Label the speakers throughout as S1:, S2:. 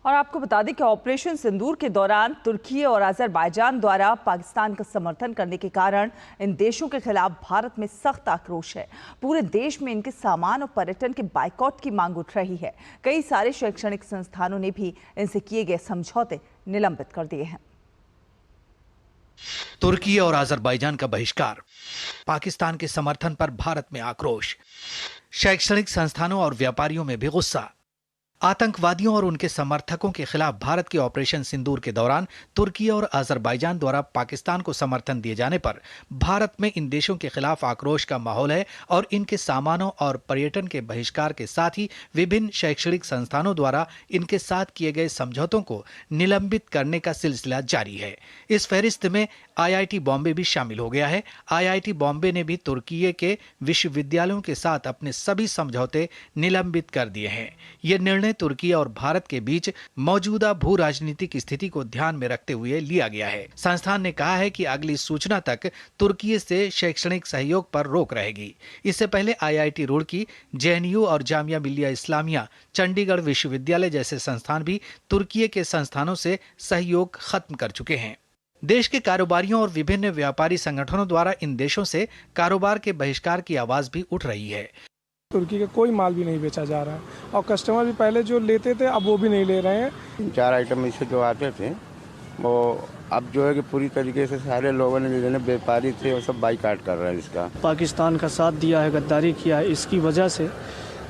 S1: और आपको बता दें कि ऑपरेशन सिंदूर के दौरान तुर्की और अजरबैजान द्वारा पाकिस्तान का समर्थन करने के कारण इन देशों के खिलाफ भारत में सख्त आक्रोश है। पूरे देश में इनके सामान और पर्यटन के बाइकॉट की मांग उठ रही है। कई सारे शैक्षणिक संस्थानों ने भी इनसे किए गए समझौते निलंबित कर दिए हैं।
S2: तुर्की और अजरबैजान का बहिष्कार, पाकिस्तान के समर्थन पर भारत में आक्रोश, शैक्षणिक संस्थानों और व्यापारियों में भी गुस्सा। आतंकवादियों और उनके समर्थकों के खिलाफ भारत के ऑपरेशन सिंदूर के दौरान तुर्की और अजरबैजान द्वारा पाकिस्तान को समर्थन दिए जाने पर भारत में इन देशों के खिलाफ आक्रोश का माहौल है और इनके सामानों और पर्यटन के बहिष्कार के साथ ही विभिन्न शैक्षणिक संस्थानों द्वारा इनके साथ किए गए समझौतों को निलंबित करने का सिलसिला जारी है। इस फहरिस्त में IIT बॉम्बे भी शामिल हो गया है। IIT बॉम्बे ने भी तुर्की के विश्वविद्यालयों के साथ अपने सभी समझौते निलंबित कर दिए हैं। यह निर्णय तुर्की और भारत के बीच मौजूदा भू राजनीतिक स्थिति को ध्यान में रखते हुए लिया गया है। संस्थान ने कहा है कि अगली सूचना तक तुर्की से शैक्षणिक सहयोग पर रोक रहेगी। इससे पहले IIT रुड़की, JNU और जामिया मिलिया इस्लामिया, चंडीगढ़ विश्वविद्यालय जैसे संस्थान भी तुर्की के संस्थानों से सहयोग खत्म कर चुके हैं। देश के कारोबारियों और विभिन्न व्यापारी संगठनों द्वारा इन देशों से कारोबार के बहिष्कार की आवाज भी उठ रही है।
S3: तुर्की का कोई माल भी नहीं बेचा जा रहा है और कस्टमर भी पहले जो लेते थे अब वो भी नहीं ले रहे हैं।
S4: 4 आइटम इससे जो आते थे वो अब जो है कि पूरी तरीके से सारे लोगों ने जितने व्यापारी थे वो सब बाइकाट कर रहे हैं। इसका
S5: पाकिस्तान का साथ दिया है, गद्दारी किया है, इसकी वजह से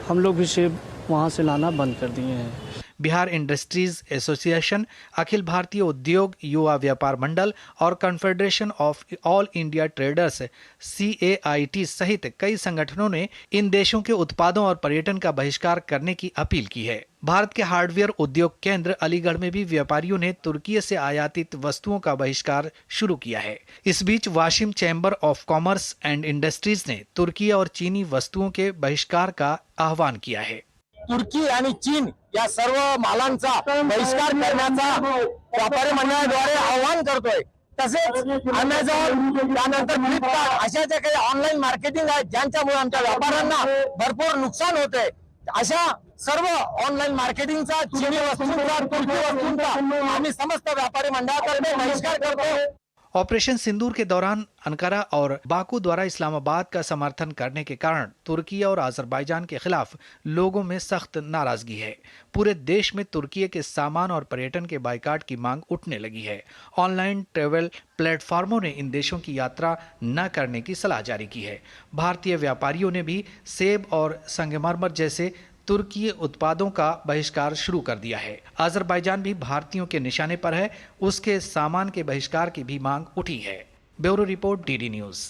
S5: हम लोग भी सेब वहाँ से लाना बंद कर दिए हैं।
S2: बिहार इंडस्ट्रीज एसोसिएशन, अखिल भारतीय उद्योग युवा व्यापार मंडल और confederation of all India traders CAIT सहित कई संगठनों ने इन देशों के उत्पादों और पर्यटन का बहिष्कार करने की अपील की है। भारत के हार्डवेयर उद्योग केंद्र अलीगढ़ में भी व्यापारियों ने तुर्की से आयातित वस्तुओं का बहिष्कार शुरू किया है। इस बीच Washim chamber of commerce and industries ने तुर्की और चीनी वस्तुओं के बहिष्कार का आह्वान किया है।
S6: तुर्की आणि चीन या सर्व मालांचा बहिष्कार करण्याचा व्यापारी मंडळाद्वारे आवाहन करतोय। तसेच अमेझॉन, त्यानंतर फ्लिपकार्ट अशा ज्या काही ऑनलाईन मार्केटिंग आहेत ज्यांच्यामुळे आमच्या व्यापाऱ्यांना भरपूर नुकसान होते, अशा सर्व ऑनलाईन मार्केटिंगचा, चीनी वस्तूंचा, तुर्की वस्तूंचा आम्ही समस्त व्यापारी मंडळातर्फे बहिष्कार करतो।
S2: ऑपरेशन सिंदूर के दौरान अंकारा और बाकू द्वारा इस्लामाबाद का समर्थन करने के कारण तुर्की और अजरबैजान के खिलाफ लोगों में सख्त नाराजगी है। पूरे देश में तुर्की के सामान और पर्यटन के बाइकाट की मांग उठने लगी है। ऑनलाइन ट्रैवल प्लेटफॉर्मों ने इन देशों की यात्रा न करने की सलाह जारी की है। भारतीय व्यापारियों ने भी सेब और संगमरमर जैसे तुर्की उत्पादों का बहिष्कार शुरू कर दिया है। अजरबैजान भी भारतीयों के निशाने पर है, उसके सामान के बहिष्कार की भी मांग उठी है। Bureau report DD news.